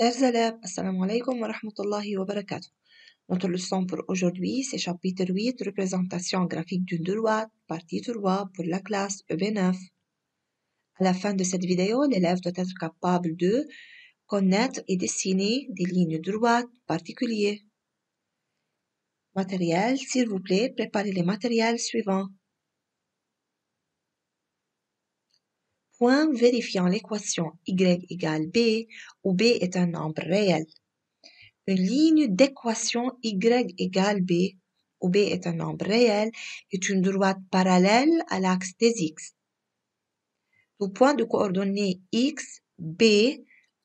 Chers élèves, assalamu alaikum wa rahmatullahi wa barakatuh. Notre leçon pour aujourd'hui, c'est chapitre 8, représentation graphique d'une droite, partie 3 pour la classe EB9. À la fin de cette vidéo, l'élève doit être capable de connaître et dessiner des lignes droites particulières. Matériel, s'il vous plaît, préparez les matériels suivants. Point vérifiant l'équation y égale b, où b est un nombre réel. Une ligne d'équation y égale b, où b est un nombre réel, est une droite parallèle à l'axe des x. Tout point de coordonnées x, b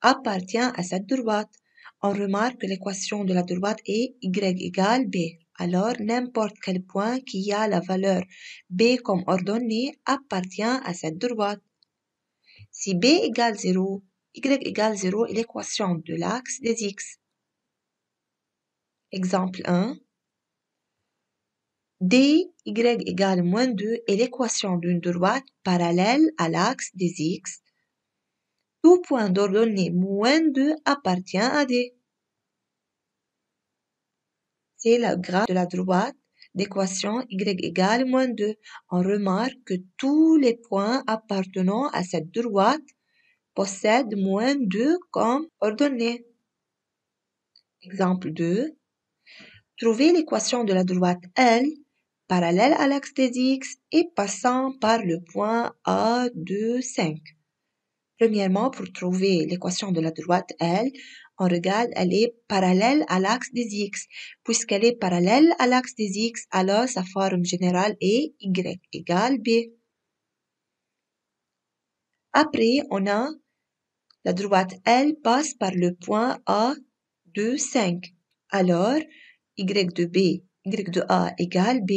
appartient à cette droite. On remarque que l'équation de la droite est y égale b. Alors, n'importe quel point qui a la valeur b comme ordonnée appartient à cette droite. Si b égale 0, y égale 0 est l'équation de l'axe des x. Exemple 1. dy égale moins 2 est l'équation d'une droite parallèle à l'axe des x. Tout point d'ordonnée moins 2 appartient à D. C'est le graphe de la droite d'équation y égale moins 2. On remarque que tous les points appartenant à cette droite possèdent moins 2 comme ordonnée. Exemple 2. Trouvez l'équation de la droite L parallèle à l'axe des x et passant par le point A, 2, 5. Premièrement, pour trouver l'équation de la droite L, on regarde, elle est parallèle à l'axe des x. Puisqu'elle est parallèle à l'axe des x, alors sa forme générale est y égale b. Après, on a la droite L passe par le point A, 2, 5. Alors, y de A égale b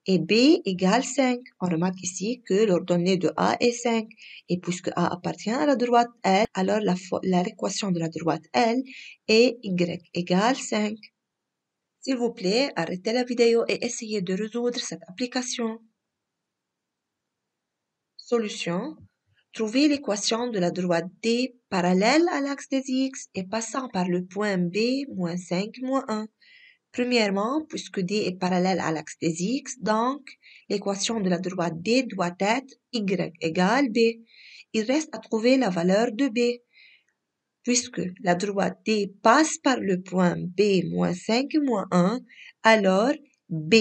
et b égale 5. On remarque ici que l'ordonnée de A est 5. Et puisque A appartient à la droite L, alors l'équation de la droite L est y égale 5. S'il vous plaît, arrêtez la vidéo et essayez de résoudre cette application. Solution. Trouvez l'équation de la droite D parallèle à l'axe des x et passant par le point B, moins 5, moins 1. Premièrement, puisque D est parallèle à l'axe des x, donc l'équation de la droite D doit être y égale b. Il reste à trouver la valeur de b. Puisque la droite D passe par le point B, moins 5, moins 1, alors b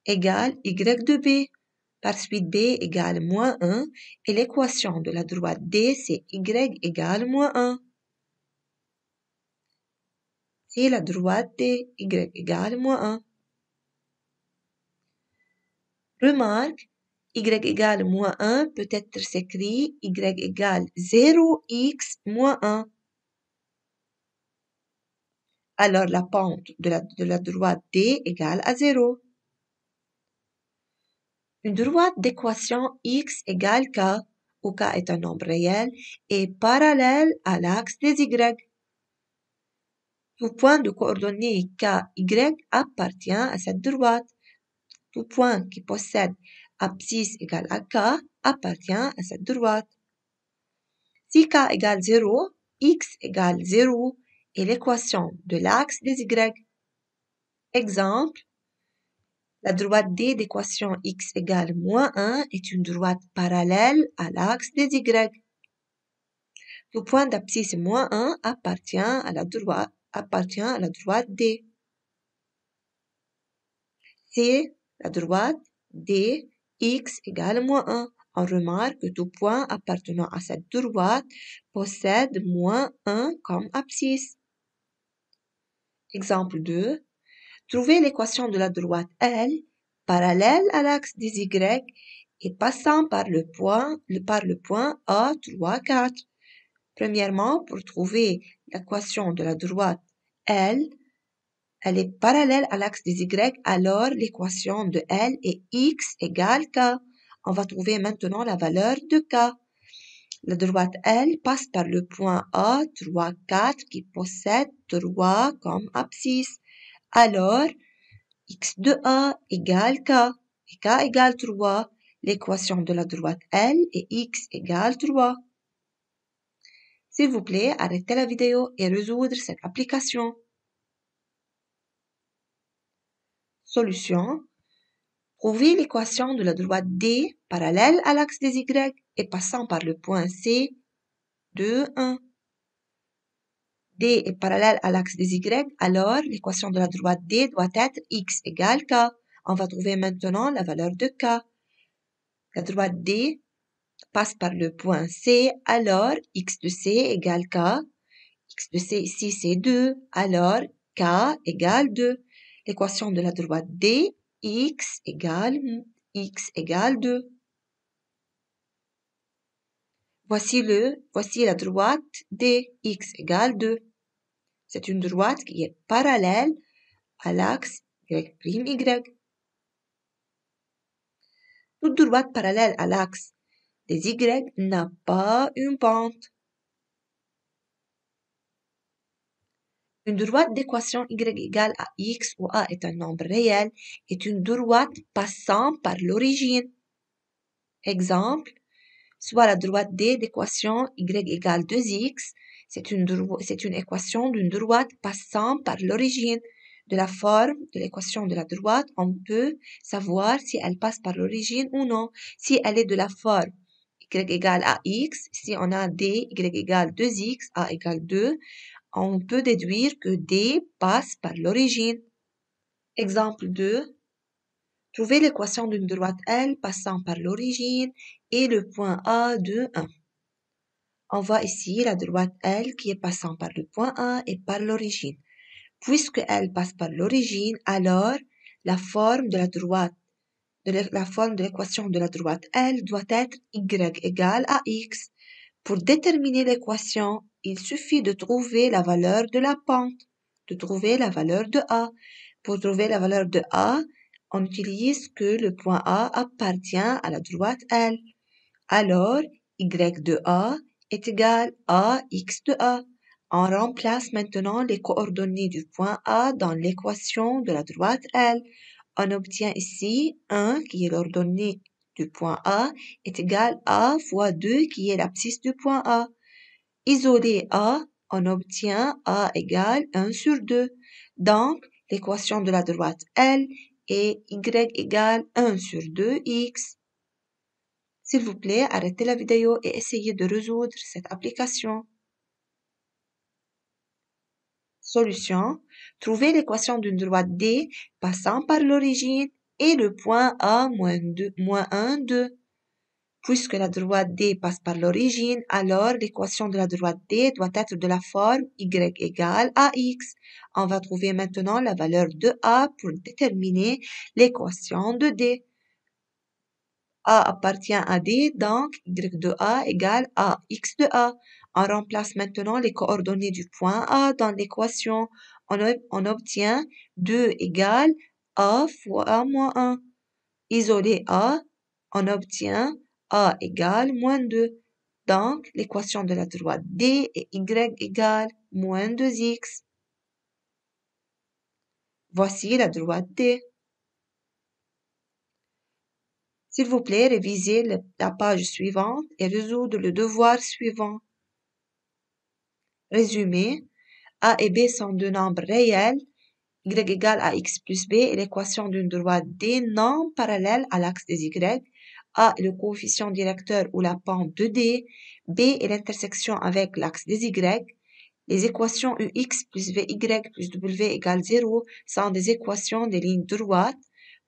égale y de b. Par suite, b égale moins 1 et l'équation de la droite D, c'est y égale moins 1. C'est la droite D, y égale moins 1. Remarque, y égale moins 1 peut être s'écrit y égale 0x moins 1. Alors la pente de la droite D égale à 0. Une droite d'équation x égale k, où k est un nombre réel, est parallèle à l'axe des y. Tout point de coordonnées KY appartient à cette droite. Tout point qui possède abscisse égale à K appartient à cette droite. Si K égale 0, X égale 0 est l'équation de l'axe des Y. Exemple, la droite D d'équation X égale moins 1 est une droite parallèle à l'axe des Y. Tout point d'abscisse moins 1 appartient à la droite D. C'est la droite D, x égale moins 1. On remarque que tout point appartenant à cette droite possède moins 1 comme abscisse. Exemple 2. Trouvez l'équation de la droite L parallèle à l'axe des Y et passant par le point A, 3, 4. Premièrement, pour trouver l'équation de la droite L, elle est parallèle à l'axe des Y, alors l'équation de L est x égale k. On va trouver maintenant la valeur de k. La droite L passe par le point A, 3, 4, qui possède 3 comme abscisse. Alors, x de A égale k. Et k égale 3. L'équation de la droite L est x égale 3. S'il vous plaît, arrêtez la vidéo et résoudre cette application. Solution. Trouvez l'équation de la droite D parallèle à l'axe des Y et passant par le point C de 1. D est parallèle à l'axe des Y, alors l'équation de la droite D doit être X égale K. On va trouver maintenant la valeur de K. La droite D passe par le point C, alors X de C égale K. X de C ici c'est 2, alors K égale 2. L'équation de la droite D, X égale 2. Voici la droite D, X égale 2. C'est une droite qui est parallèle à l'axe Y'. Toute droite parallèle à l'axe des Y n'a pas une pente. Une droite d'équation Y égale à X où A est un nombre réel est une droite passant par l'origine. Exemple, soit la droite D d'équation Y égale 2X, c'est une équation d'une droite passant par l'origine. De la forme de l'équation de la droite, on peut savoir si elle passe par l'origine ou non. Si elle est de la forme Y égale à X, si on a D, Y égale 2X, A égale 2, on peut déduire que D passe par l'origine. Exemple 2. Trouvez l'équation d'une droite L passant par l'origine et le point A de 1. On voit ici la droite L qui est passant par le point A et par l'origine. Puisque elle passe par l'origine, alors la forme de la droite, la forme de l'équation de la droite L doit être Y égale à X. Pour déterminer l'équation, il suffit de trouver la valeur de la pente, de trouver la valeur de A. Pour trouver la valeur de A, on utilise que le point A appartient à la droite L. Alors, Y de A est égal à X de A. On remplace maintenant les coordonnées du point A dans l'équation de la droite L. On obtient ici 1 qui est l'ordonnée du point A est égal à fois 2 qui est l'abscisse du point A. Isoler A, on obtient A égale 1 sur 2. Donc, l'équation de la droite L est Y égale 1 sur 2X. S'il vous plaît, arrêtez la vidéo et essayez de résoudre cette application. Solution. Trouvez l'équation d'une droite D passant par l'origine et le point A moins 1, 2. Puisque la droite D passe par l'origine, alors l'équation de la droite D doit être de la forme Y égale à X. On va trouver maintenant la valeur de A pour déterminer l'équation de D. A appartient à D, donc Y de A égale à X de A. On remplace maintenant les coordonnées du point A dans l'équation. On obtient 2 égale A fois A moins 1. Isoler A, on obtient A égale moins 2. Donc, l'équation de la droite D est Y égale moins 2X. Voici la droite D. S'il vous plaît, révisez la page suivante et résoudre le devoir suivant. Résumé, A et B sont deux nombres réels, Y égale à X plus B est l'équation d'une droite D non parallèle à l'axe des Y. A est le coefficient directeur ou la pente de D. B est l'intersection avec l'axe des Y. Les équations UX plus VY plus W égale 0 sont des équations des lignes droites.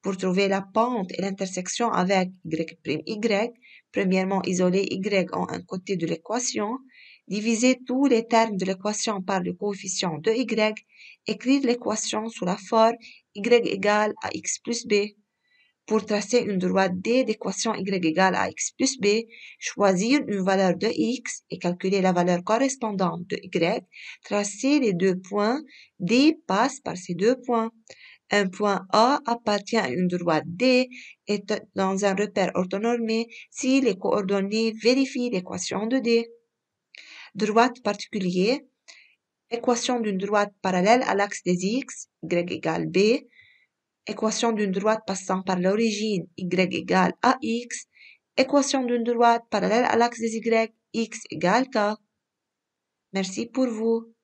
Pour trouver la pente et l'intersection avec Y', premièrement isoler Y en un côté de l'équation, diviser tous les termes de l'équation par le coefficient de Y, écrire l'équation sous la forme Y égale à X plus B. Pour tracer une droite D d'équation Y égale à X plus B, choisir une valeur de X et calculer la valeur correspondante de Y, tracer les deux points, D passe par ces deux points. Un point A appartient à une droite D et dans un repère orthonormé si les coordonnées vérifient l'équation de D. Droite particulier, équation d'une droite parallèle à l'axe des X, Y égale B, équation d'une droite passant par l'origine, Y égale AX, équation d'une droite parallèle à l'axe des Y, X égale K. Merci pour vous.